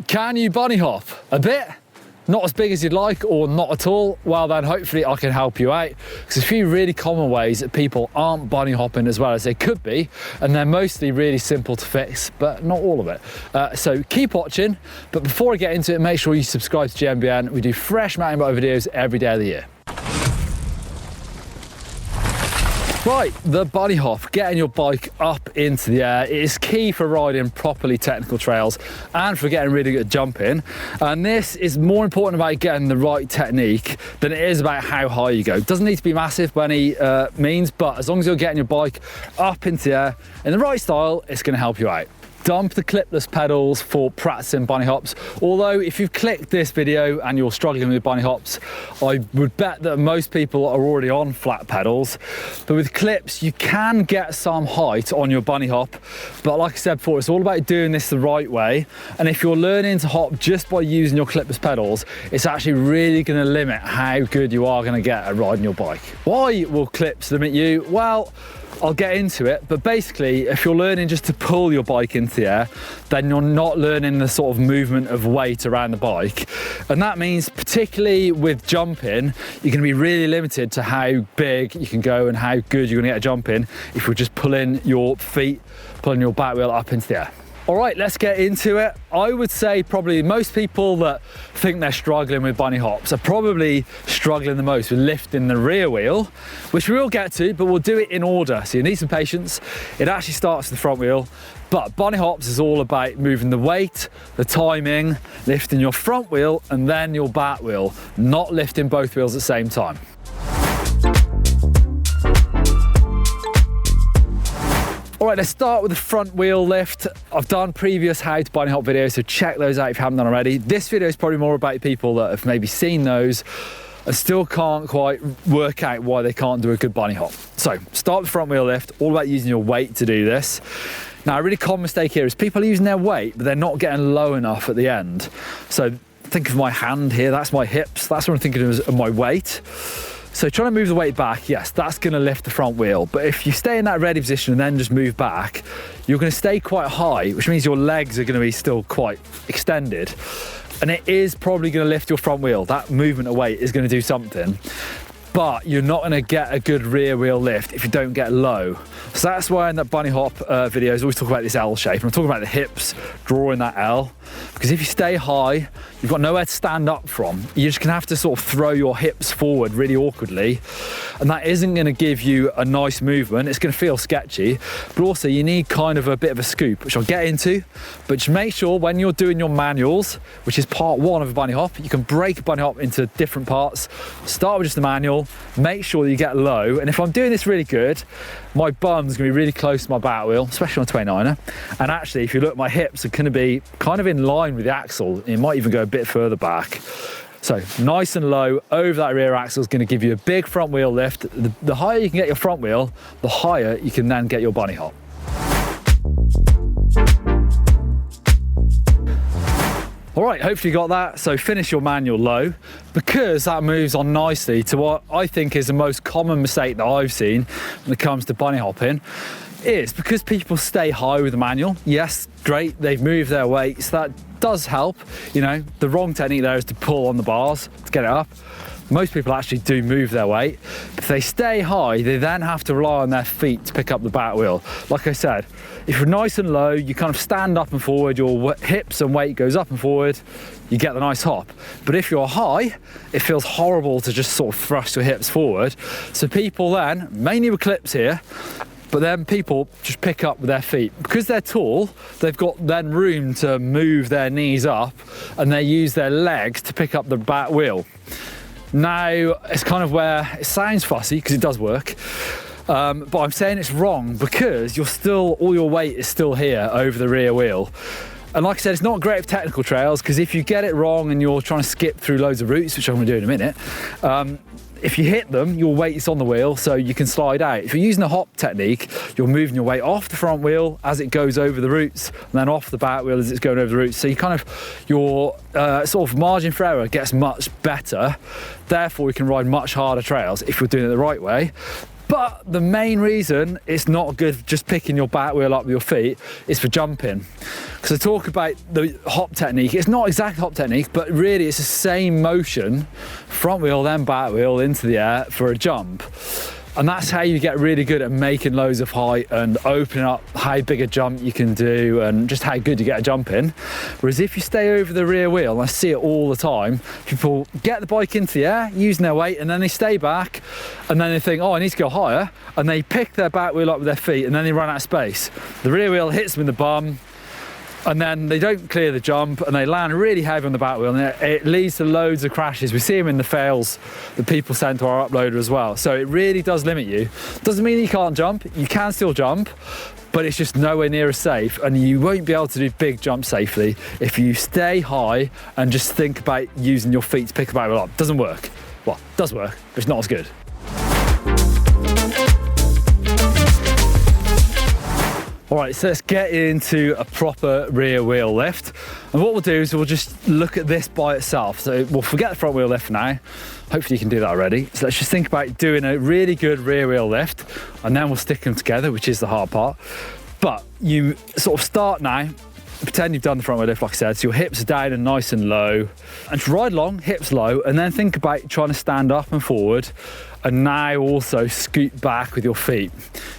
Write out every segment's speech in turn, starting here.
Can you bunny hop? A bit? Not as big as you'd like, or not at all? Well then, hopefully I can help you out, because there's a few really common ways that people aren't bunny hopping as well as they could be, and they're mostly really simple to fix, but not all of it. So keep watching, but before I get into it, make sure you subscribe to GMBN. We do fresh mountain bike videos every day of the year. Right, the bunny hop, getting your bike up into the air, is key for riding properly technical trails and for getting really good at jumping. And this is more important about getting the right technique than it is about how high you go. It doesn't need to be massive by any means, but as long as you're getting your bike up into the air in the right style, it's going to help you out. Dump the clipless pedals for practicing bunny hops. Although if you've clicked this video and you're struggling with bunny hops, I would bet that most people are already on flat pedals. But with clips, you can get some height on your bunny hop. But like I said before, it's all about doing this the right way. And if you're learning to hop just by using your clipless pedals, it's actually really going to limit how good you are going to get at riding your bike. Why will clips limit you? Well, I'll get into it, but basically if you're learning just to pull your bike into the air, then you're not learning the sort of movement of weight around the bike. And that means, particularly with jumping, you're going to be really limited to how big you can go and how good you're going to get at jumping if you're just pulling your feet, pulling your back wheel up into the air. All right, let's get into it. I would say probably most people that think they're struggling with bunny hops are probably struggling the most with lifting the rear wheel, which we will get to, but we'll do it in order. So you need some patience. It actually starts with the front wheel, but bunny hops is all about moving the weight, the timing, lifting your front wheel and then your back wheel, not lifting both wheels at the same time. All right, let's start with the front wheel lift. I've done previous how to bunny hop videos, so check those out if you haven't done already. This video is probably more about people that have maybe seen those and still can't quite work out why they can't do a good bunny hop. So start with the front wheel lift, all about using your weight to do this. Now, a really common mistake here is people are using their weight, but they're not getting low enough at the end. So think of my hand here, that's my hips, that's what I'm thinking of my weight. So trying to move the weight back, yes, that's going to lift the front wheel. But if you stay in that ready position and then just move back, you're going to stay quite high, which means your legs are going to be still quite extended. And it is probably going to lift your front wheel. That movement of weight is going to do something. But you're not going to get a good rear wheel lift if you don't get low. So that's why in that bunny hop videos, I always talk about this L shape. And I'm talking about the hips, drawing that L. Because if you stay high, you've got nowhere to stand up from. You're just going to have to sort of throw your hips forward really awkwardly. And that isn't going to give you a nice movement. It's going to feel sketchy. But also you need kind of a bit of a scoop, which I'll get into. But just make sure when you're doing your manuals, which is part one of a bunny hop, you can break a bunny hop into different parts. Start with just the manual. Make sure that you get low. And if I'm doing this really good, my bum's going to be really close to my back wheel, especially on a 29er. And actually, if you look, my hips are going to be kind of in line with the axle. It might even go a bit further back. So nice and low over that rear axle is going to give you a big front wheel lift. The higher you can get your front wheel, the higher you can then get your bunny hop. All right, hopefully you got that. So finish your manual low, because that moves on nicely to what I think is the most common mistake that I've seen when it comes to bunny hopping, is because people stay high with the manual. Yes, great, they've moved their weights. That does help. You know, the wrong technique there is to pull on the bars to get it up. Most people actually do move their weight. If they stay high, they then have to rely on their feet to pick up the back wheel. Like I said, if you're nice and low, you kind of stand up and forward, your hips and weight goes up and forward, you get the nice hop. But if you're high, it feels horrible to just sort of thrust your hips forward. So people then, mainly with clips here, but then people just pick up with their feet. Because they're tall, they've got then room to move their knees up, and they use their legs to pick up the back wheel. Now, it's kind of where it sounds fussy, because it does work, but I'm saying it's wrong because you're still, all your weight is still here over the rear wheel. And like I said, it's not great for technical trails, because if you get it wrong and you're trying to skip through loads of routes, which I'm going to do in a minute, if you hit them, your weight is on the wheel, so you can slide out. If you're using a hop technique, you're moving your weight off the front wheel as it goes over the roots, and then off the back wheel as it's going over the roots. So you kind of, your sort of margin for error gets much better. Therefore, you can ride much harder trails if you're doing it the right way. But the main reason it's not good just picking your back wheel up with your feet is for jumping. Because I talk about the hop technique, it's not exactly hop technique, but really it's the same motion, front wheel then back wheel into the air for a jump. And that's how you get really good at making loads of height and opening up how big a jump you can do and just how good you get a jump in. Whereas if you stay over the rear wheel, and I see it all the time, people get the bike into the air, using their weight, and then they stay back, and then they think, oh, I need to go higher, and they pick their back wheel up with their feet, and then they run out of space. The rear wheel hits them in the bum, and then they don't clear the jump and they land really heavy on the back wheel, and it leads to loads of crashes. We see them in the fails that people send to our uploader as well. So it really does limit you. Doesn't mean you can't jump, you can still jump, but it's just nowhere near as safe, and you won't be able to do big jumps safely if you stay high and just think about using your feet to pick the back wheel up. Doesn't work. Well, it does work, but it's not as good. All right, so let's get into a proper rear wheel lift. And what we'll do is we'll just look at this by itself. So we'll forget the front wheel lift for now. Hopefully you can do that already. So let's just think about doing a really good rear wheel lift, and then we'll stick them together, which is the hard part. But you sort of start now, pretend you've done the front wheel lift, like I said, so your hips are down and nice and low. And to ride along, hips low, and then think about trying to stand up and forward, and now also scoot back with your feet.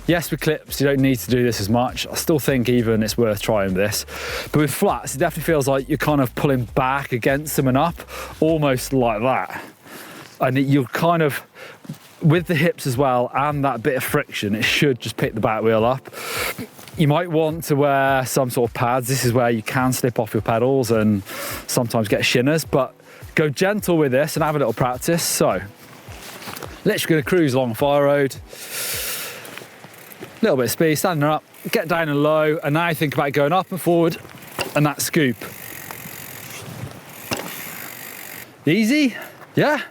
Yes, with clips, you don't need to do this as much. I still think even it's worth trying this. But with flats, it definitely feels like you're kind of pulling back against them and up, almost like that. And you're kind of, with the hips as well, and that bit of friction, it should just pick the back wheel up. You might want to wear some sort of pads. This is where you can slip off your pedals and sometimes get shinners, but go gentle with this and have a little practice. So, literally going to cruise along Fire Road, a little bit of speed, standing up, get down and low, and now think about going up and forward and that scoop. Easy? Yeah?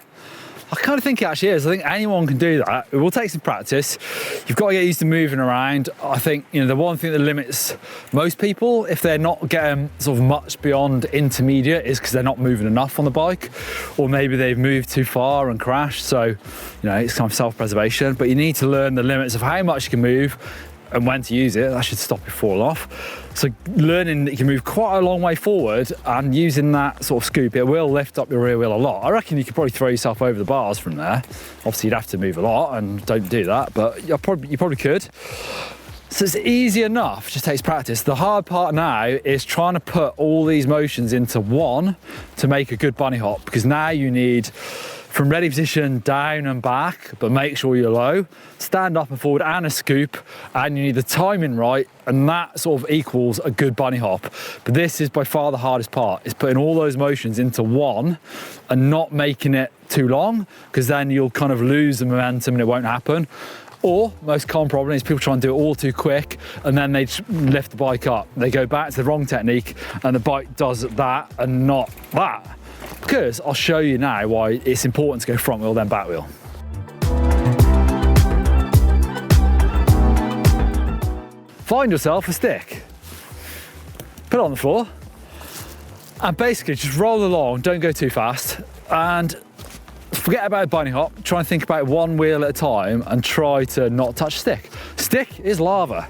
I kind of think it actually is. I think anyone can do that. It will take some practice. You've got to get used to moving around. I think, you know, the one thing that limits most people, if they're not getting sort of much beyond intermediate, is because they're not moving enough on the bike, or maybe they've moved too far and crashed. So, you know, it's kind of self-preservation, but you need to learn the limits of how much you can move and when to use it. That should stop you falling off. So learning that you can move quite a long way forward and using that sort of scoop, it will lift up your rear wheel a lot. I reckon you could probably throw yourself over the bars from there. Obviously you'd have to move a lot, and don't do that, but you probably could. So it's easy enough, just takes practice. The hard part now is trying to put all these motions into one to make a good bunny hop, because now you need, from ready position, down and back, but make sure you're low, stand up and forward and a scoop, and you need the timing right, and that sort of equals a good bunny hop. But this is by far the hardest part, is putting all those motions into one and not making it too long, because then you'll kind of lose the momentum and it won't happen. Or, most common problem is people try and do it all too quick, and then they lift the bike up. They go back to the wrong technique, and the bike does that and not that. Because I'll show you now why it's important to go front wheel then back wheel. Find yourself a stick, put it on the floor, and basically just roll along, don't go too fast, and forget about a bunny hop, try and think about one wheel at a time and try to not touch stick. Stick is lava.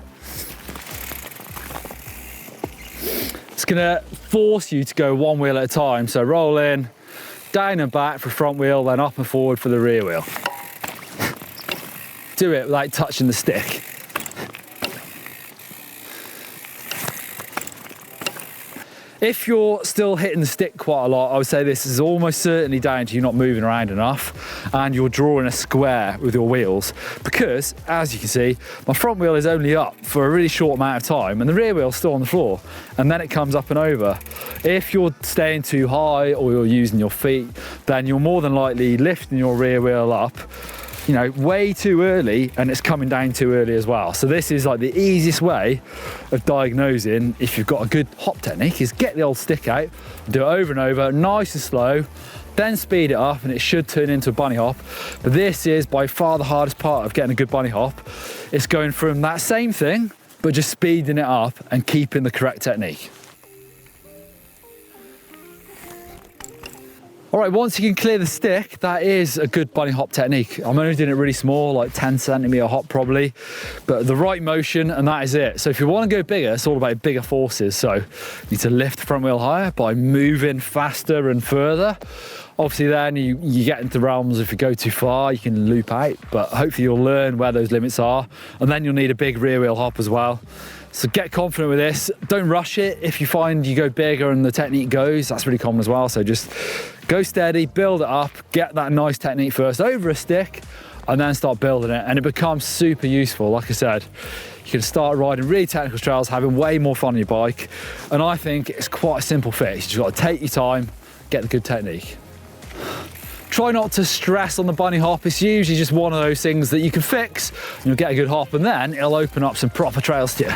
It's gonna force you to go one wheel at a time, so roll in, down and back for front wheel, then up and forward for the rear wheel. Do it without touching the stick. If you're still hitting the stick quite a lot, I would say this is almost certainly down to you not moving around enough and you're drawing a square with your wheels, because as you can see, my front wheel is only up for a really short amount of time and the rear wheel's still on the floor, and then it comes up and over. If you're staying too high or you're using your feet, then you're more than likely lifting your rear wheel up, you know, way too early, and it's coming down too early as well. So this is like the easiest way of diagnosing if you've got a good hop technique, is get the old stick out, do it over and over, nice and slow, then speed it up, and it should turn into a bunny hop. But this is by far the hardest part of getting a good bunny hop. It's going from that same thing, but just speeding it up and keeping the correct technique. All right, once you can clear the stick, that is a good bunny hop technique. I'm only doing it really small, like 10 centimeter hop probably, but the right motion, and that is it. So if you want to go bigger, it's all about bigger forces. So you need to lift the front wheel higher by moving faster and further. Obviously then you get into realms, if you go too far, you can loop out, but hopefully you'll learn where those limits are, and then you'll need a big rear wheel hop as well. So get confident with this. Don't rush it. If you find you go bigger and the technique goes, that's really common as well. So just go steady, build it up, get that nice technique first over a stick, and then start building it. And it becomes super useful. Like I said, you can start riding really technical trails, having way more fun on your bike. And I think it's quite a simple fix. You just got to take your time, get the good technique. Try not to stress on the bunny hop. It's usually just one of those things that you can fix and you'll get a good hop, and then it'll open up some proper trails to you.